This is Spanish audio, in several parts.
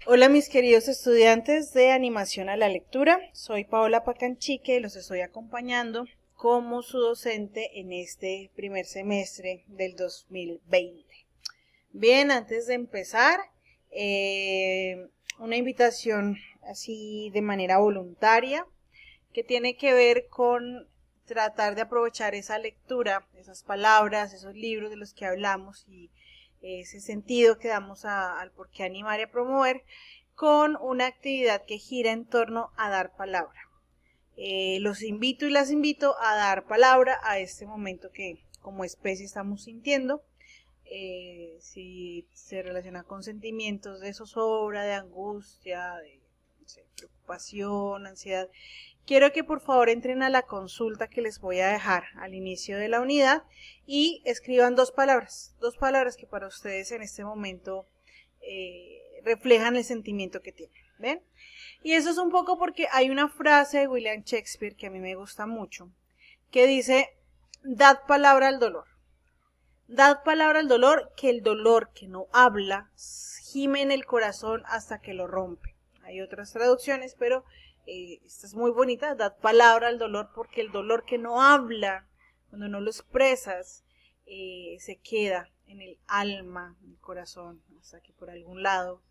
Hola mis queridos estudiantes de Animación a la Lectura, soy Paola Pacanchique y los estoy acompañando como su docente en este primer semestre del 2020. Bien, antes de empezar, una invitación así de manera voluntaria que tiene que ver con tratar de aprovechar esa lectura, esas palabras, esos libros de los que hablamos y ese sentido que damos al por qué animar y a promover con una actividad que gira en torno a dar palabra. Los invito y las invito a dar palabra a este momento que como especie estamos sintiendo. Si se relaciona con sentimientos de zozobra, de angustia, de no sé, preocupación, ansiedad, quiero que por favor entren a la consulta que les voy a dejar al inicio de la unidad y escriban dos palabras que para ustedes en este momento reflejan el sentimiento que tienen. ¿Ven? Y eso es un poco porque hay una frase de William Shakespeare que a mí me gusta mucho, que dice, dad palabra al dolor. Dad palabra al dolor, que el dolor que no habla gime en el corazón hasta que lo rompe. Hay otras traducciones, pero esta es muy bonita. Dad palabra al dolor, porque el dolor que no habla, cuando no lo expresas, se queda en el alma, en el corazón, hasta que por algún lado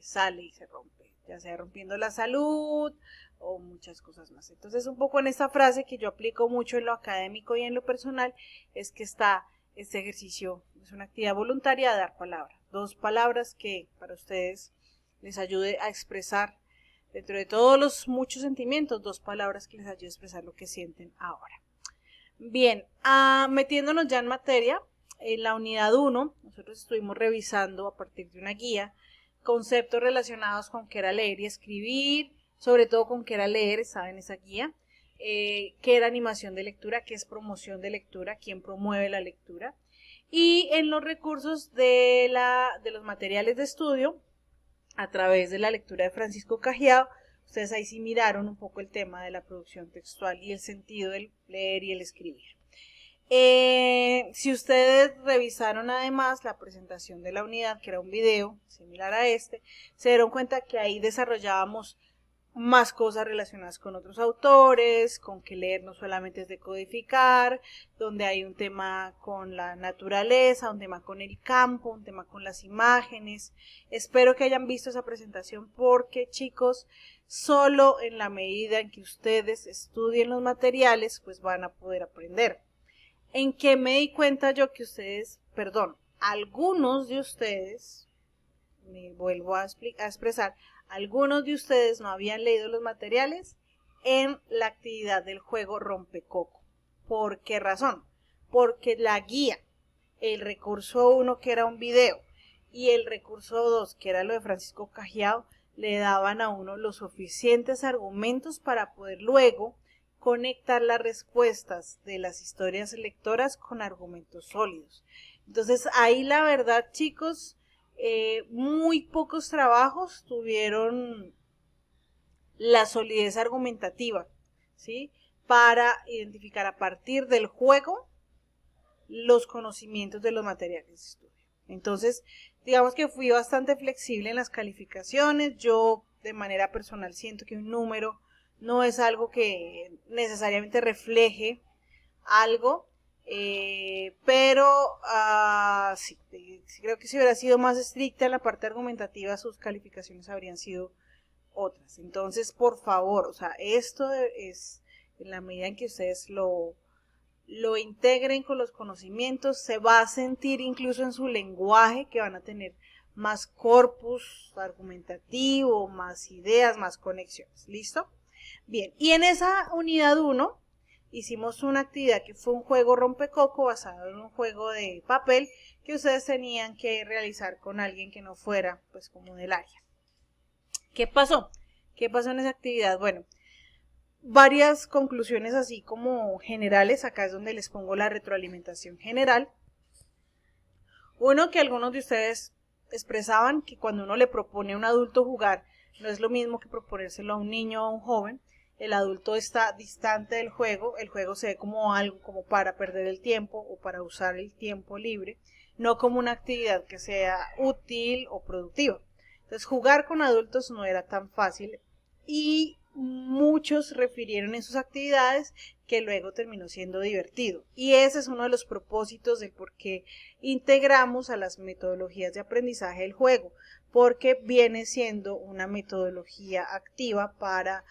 sale y se rompe, ya sea rompiendo la salud o muchas cosas más. Entonces, un poco en esta frase que yo aplico mucho en lo académico y en lo personal, es que está este ejercicio, es una actividad voluntaria de dar palabra. Dos palabras que para ustedes les ayude a expresar, dentro de todos los muchos sentimientos, dos palabras que les ayude a expresar lo que sienten ahora. Bien, metiéndonos ya en materia, en la unidad 1, nosotros estuvimos revisando a partir de una guía conceptos relacionados con qué era leer y escribir, sobre todo con qué era leer, estaba en esa guía, qué era animación de lectura, qué es promoción de lectura, quién promueve la lectura, y en los recursos de los materiales de estudio, a través de la lectura de Francisco Cajiao, ustedes ahí sí miraron un poco el tema de la producción textual y el sentido del leer y el escribir. Si ustedes revisaron además la presentación de la unidad, que era un video similar a este, se dieron cuenta que ahí desarrollábamos más cosas relacionadas con otros autores, con que leer no solamente es decodificar, donde hay un tema con la naturaleza, un tema con el campo, un tema con las imágenes. Espero que hayan visto esa presentación porque, chicos, solo en la medida en que ustedes estudien los materiales, pues van a poder aprender. ¿En qué me di cuenta yo que ustedes, perdón, algunos de ustedes, me vuelvo a expresar, algunos de ustedes no habían leído los materiales en la actividad del juego Rompecoco? ¿Por qué razón? Porque la guía, el recurso 1 que era un video y el recurso 2 que era lo de Francisco Cajiao, le daban a uno los suficientes argumentos para poder luego conectar las respuestas de las historias lectoras con argumentos sólidos. Entonces ahí la verdad, chicos, muy pocos trabajos tuvieron la solidez argumentativa, ¿sí? Para identificar a partir del juego los conocimientos de los materiales de estudio. Entonces, digamos que fui bastante flexible en las calificaciones. Yo de manera personal siento que un número no es algo que necesariamente refleje algo, pero sí, creo que si hubiera sido más estricta en la parte argumentativa, sus calificaciones habrían sido otras. Entonces, por favor, o sea, esto es en la medida en que ustedes lo integren con los conocimientos, se va a sentir incluso en su lenguaje que van a tener más corpus argumentativo, más ideas, más conexiones. ¿Listo? Bien, y en esa unidad 1 hicimos una actividad que fue un juego rompecoco basado en un juego de papel que ustedes tenían que realizar con alguien que no fuera pues como del área. ¿Qué pasó? ¿Qué pasó en esa actividad? Bueno, varias conclusiones así como generales, acá es donde les pongo la retroalimentación general. Uno, que algunos de ustedes expresaban que cuando uno le propone a un adulto jugar, no es lo mismo que proponérselo a un niño o a un joven. El adulto está distante del juego, el juego se ve como algo como para perder el tiempo o para usar el tiempo libre, no como una actividad que sea útil o productiva. Entonces jugar con adultos no era tan fácil y muchos refirieron en sus actividades que luego terminó siendo divertido. Y ese es uno de los propósitos del por qué integramos a las metodologías de aprendizaje el juego, porque viene siendo una metodología activa para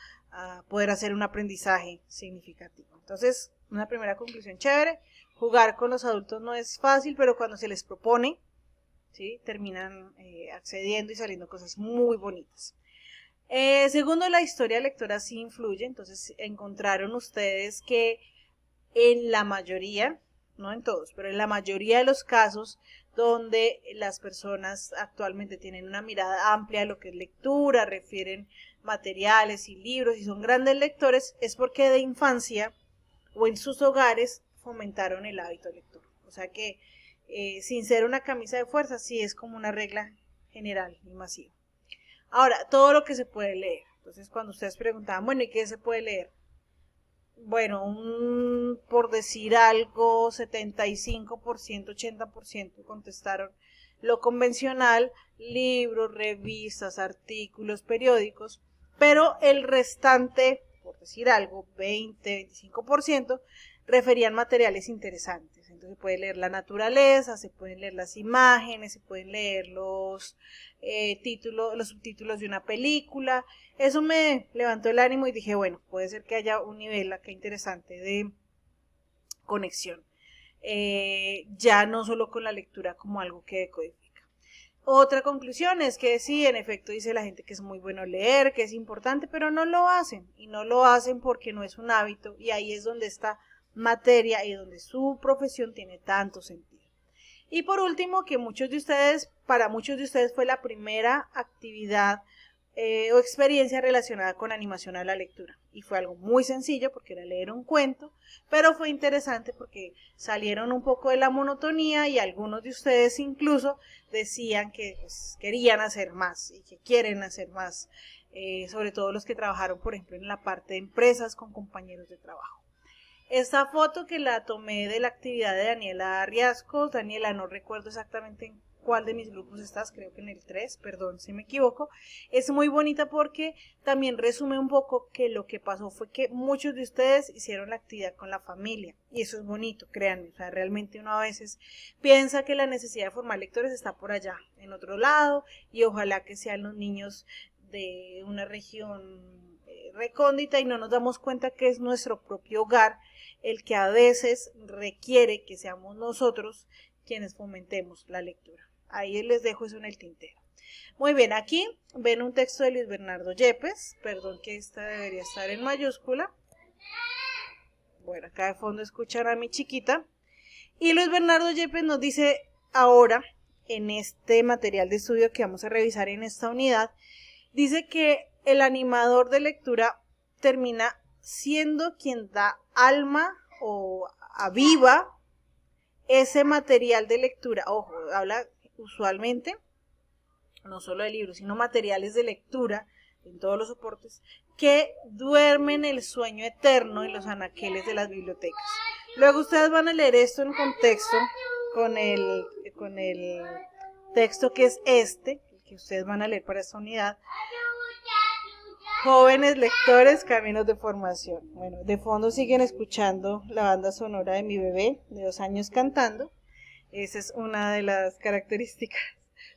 poder hacer un aprendizaje significativo. Entonces, una primera conclusión chévere, jugar con los adultos no es fácil, pero cuando se les propone, ¿sí?, terminan accediendo y saliendo cosas muy bonitas. Segundo, la historia lectora sí influye. Entonces encontraron ustedes que en la mayoría, no en todos, pero en la mayoría de los casos donde las personas actualmente tienen una mirada amplia de lo que es lectura, refieren materiales y libros y son grandes lectores, es porque de infancia o en sus hogares fomentaron el hábito de lectura. O sea que sin ser una camisa de fuerza, sí es como una regla general y masiva. Ahora, todo lo que se puede leer. Entonces, cuando ustedes preguntaban, bueno, ¿y qué se puede leer? Bueno, por decir algo, 75%, 80% contestaron lo convencional, libros, revistas, artículos, periódicos, pero el restante, por decir algo, 20, 25%, referían materiales interesantes. Entonces se puede leer la naturaleza, se pueden leer las imágenes, se pueden leer los subtítulos de una película. Eso me levantó el ánimo y dije, bueno, puede ser que haya un nivel acá interesante de conexión. Ya no solo con la lectura como algo que decodifica. Otra conclusión es que sí, en efecto dice la gente que es muy bueno leer, que es importante, pero no lo hacen. Y no lo hacen porque no es un hábito y ahí es donde está materia y donde su profesión tiene tanto sentido. Y por último, que para muchos de ustedes fue la primera actividad o experiencia relacionada con animación a la lectura. Y fue algo muy sencillo porque era leer un cuento, pero fue interesante porque salieron un poco de la monotonía y algunos de ustedes incluso decían que pues, querían hacer más y que quieren hacer más, sobre todo los que trabajaron, por ejemplo, en la parte de empresas con compañeros de trabajo. Esta foto que la tomé de la actividad de Daniela Riascos. Daniela, no recuerdo exactamente en cuál de mis grupos estás, creo que en el 3, perdón si me equivoco. Es muy bonita porque también resume un poco que lo que pasó fue que muchos de ustedes hicieron la actividad con la familia. Y eso es bonito, créanme. O sea, realmente uno a veces piensa que la necesidad de formar lectores está por allá, en otro lado, y ojalá que sean los niños de una región recóndita y no nos damos cuenta que es nuestro propio hogar el que a veces requiere que seamos nosotros quienes fomentemos la lectura. Ahí les dejo eso en el tintero. Muy bien, aquí ven un texto de Luis Bernardo Yepes, perdón que esta debería estar en mayúscula. Bueno, acá de fondo escuchan a mi chiquita. Y Luis Bernardo Yepes nos dice ahora, en este material de estudio que vamos a revisar en esta unidad, dice que el animador de lectura termina siendo quien da alma o aviva ese material de lectura. Ojo, habla usualmente no solo de libros, sino materiales de lectura en todos los soportes que duermen el sueño eterno en los anaqueles de las bibliotecas. Luego ustedes van a leer esto en contexto con el texto que es el que ustedes van a leer para esta unidad. Jóvenes lectores, caminos de formación. Bueno, de fondo siguen escuchando la banda sonora de mi bebé de 2 años cantando. Esa es una de las características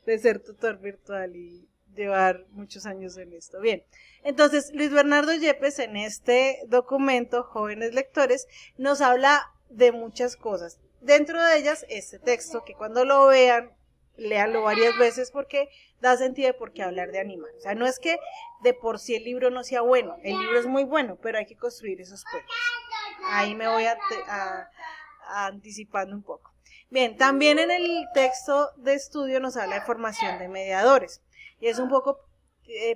de ser tutor virtual y llevar muchos años en esto. Bien, entonces Luis Bernardo Yepes en este documento, Jóvenes Lectores, nos habla de muchas cosas. Dentro de ellas, este texto, que cuando lo vean, léanlo varias veces porque da sentido de por qué hablar de animar. O sea, no es que de por sí el libro no sea bueno, el libro es muy bueno, pero hay que construir esos puentes. Ahí me voy anticipando un poco. Bien, también en el texto de estudio nos habla de formación de mediadores. Y es un poco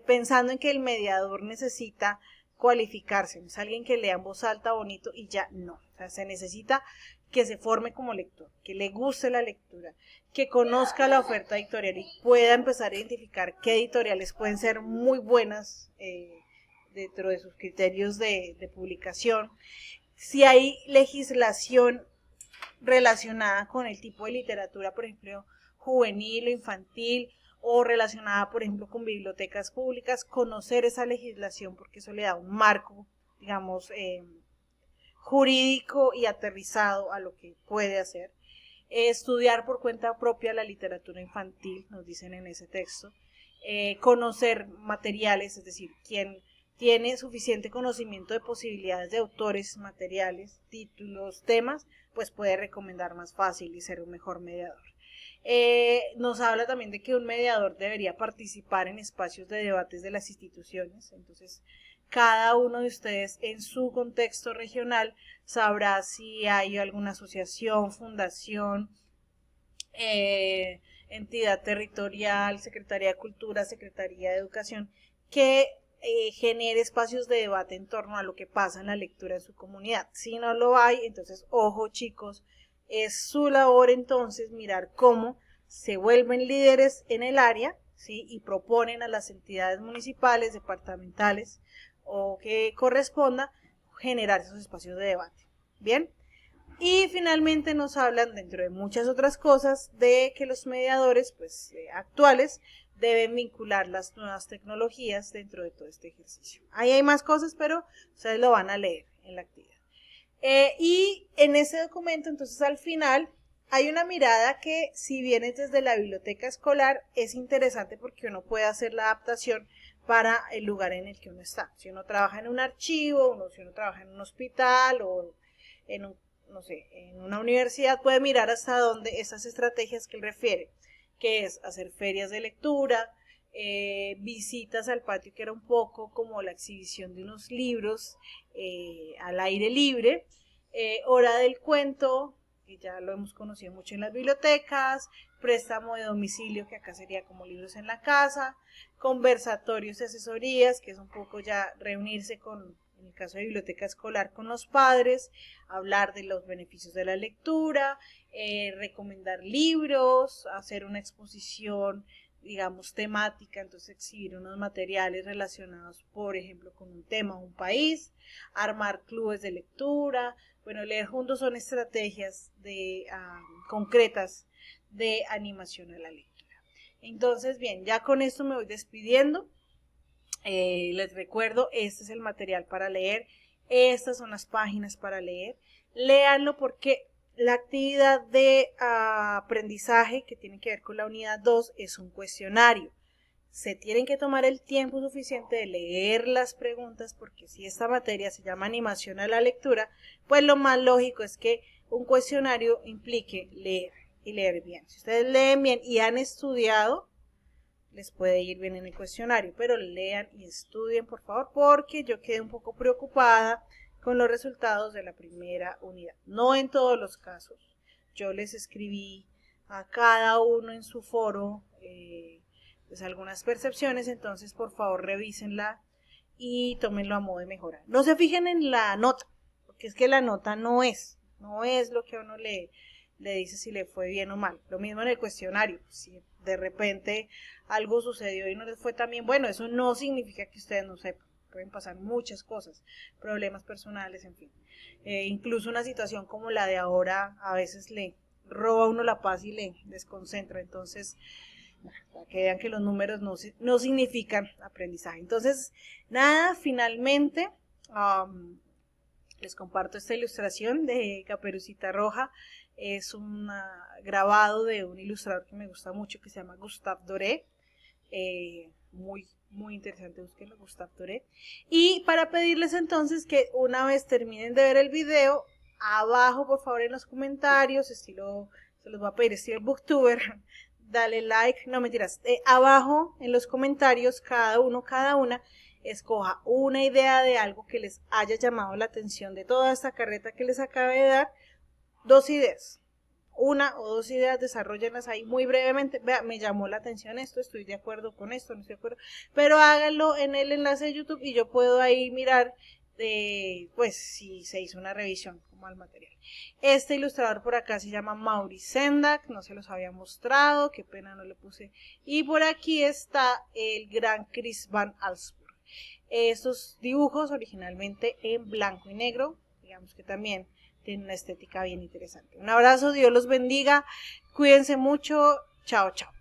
pensando en que el mediador necesita cualificarse. No es alguien que lea en voz alta bonito y ya no. O sea, se necesita que se forme como lector, que le guste la lectura, que conozca la oferta editorial y pueda empezar a identificar qué editoriales pueden ser muy buenas dentro de sus criterios de publicación. Si hay legislación relacionada con el tipo de literatura, por ejemplo, juvenil o infantil, o relacionada, por ejemplo, con bibliotecas públicas, conocer esa legislación porque eso le da un marco, digamos, jurídico y aterrizado a lo que puede hacer. Estudiar por cuenta propia la literatura infantil, nos dicen en ese texto. Conocer materiales, es decir, quien tiene suficiente conocimiento de posibilidades de autores, materiales, títulos, temas, pues puede recomendar más fácil y ser un mejor mediador. Nos habla también de que un mediador debería participar en espacios de debates de las instituciones, entonces cada uno de ustedes en su contexto regional sabrá si hay alguna asociación, fundación, entidad territorial, Secretaría de Cultura, Secretaría de Educación, que genere espacios de debate en torno a lo que pasa en la lectura en su comunidad. Si no lo hay, entonces, ojo chicos, es su labor entonces mirar cómo se vuelven líderes en el área, ¿sí? Y proponen a las entidades municipales, departamentales o que corresponda generar esos espacios de debate. Bien. Y finalmente nos hablan, dentro de muchas otras cosas, de que los mediadores pues, actuales deben vincular las nuevas tecnologías dentro de todo este ejercicio. Ahí hay más cosas, pero ustedes lo van a leer en la actividad. Y en ese documento, entonces al final, hay una mirada que, si bien es desde la biblioteca escolar, es interesante porque uno puede hacer la adaptación para el lugar en el que uno está. Si uno trabaja en un archivo, si uno trabaja en un hospital o en un, no sé, en una universidad, puede mirar hasta dónde esas estrategias que él refiere, que es hacer ferias de lectura, visitas al patio, que era un poco como la exhibición de unos libros al aire libre, hora del cuento, que ya lo hemos conocido mucho en las bibliotecas, préstamo de domicilio, que acá sería como libros en la casa, conversatorios y asesorías, que es un poco ya reunirse con, en el caso de biblioteca escolar, con los padres, hablar de los beneficios de la lectura, recomendar libros, hacer una exposición, digamos, temática, entonces exhibir unos materiales relacionados, por ejemplo, con un tema o un país, armar clubes de lectura. Bueno, leer juntos son estrategias concretas de animación a la lectura. Entonces, bien, ya con esto me voy despidiendo. Les recuerdo, este es el material para leer, estas son las páginas para leer. Léanlo porque la actividad de aprendizaje que tiene que ver con la unidad 2 es un cuestionario. Se tienen que tomar el tiempo suficiente de leer las preguntas, porque si esta materia se llama animación a la lectura, pues lo más lógico es que un cuestionario implique leer y leer bien. Si ustedes leen bien y han estudiado, les puede ir bien en el cuestionario, pero lean y estudien, por favor, porque yo quedé un poco preocupada con los resultados de la primera unidad. No en todos los casos. Yo les escribí a cada uno en su foro pues algunas percepciones, entonces por favor revísenla y tómenlo a modo de mejora. No se fijen en la nota, porque es que la nota no es lo que a uno le dice si le fue bien o mal. Lo mismo en el cuestionario, si de repente algo sucedió y no les fue tan bien, bueno, eso no significa que ustedes no sepan. Pueden pasar muchas cosas, problemas personales, en fin. Incluso una situación como la de ahora a veces le roba a uno la paz y le desconcentra. Entonces, para que vean que los números no significan aprendizaje. Entonces, nada, finalmente les comparto esta ilustración de Caperucita Roja. Es un grabado de un ilustrador que me gusta mucho, que se llama Gustave Doré. Muy interesante, búsquenlo, Gustave Doré. Y para pedirles entonces que una vez terminen de ver el video, abajo por favor en los comentarios, se los voy a pedir estilo booktuber, dale like, no mentiras, abajo en los comentarios cada una escoja una idea de algo que les haya llamado la atención de toda esta carreta que les acabé de dar. 2 ideas, una o 2 ideas, desarrollenlas ahí muy brevemente. Vea, me llamó la atención esto, estoy de acuerdo con esto, no estoy de acuerdo, pero háganlo en el enlace de YouTube y yo puedo ahí mirar pues si se hizo una revisión como al material. Este ilustrador por acá se llama Maurice Sendak, no se los había mostrado, qué pena no le puse, y por aquí está el gran Chris Van Allsburg. Estos dibujos originalmente en blanco y negro, digamos que también tienen una estética bien interesante. Un abrazo, Dios los bendiga, cuídense mucho, chao, chao.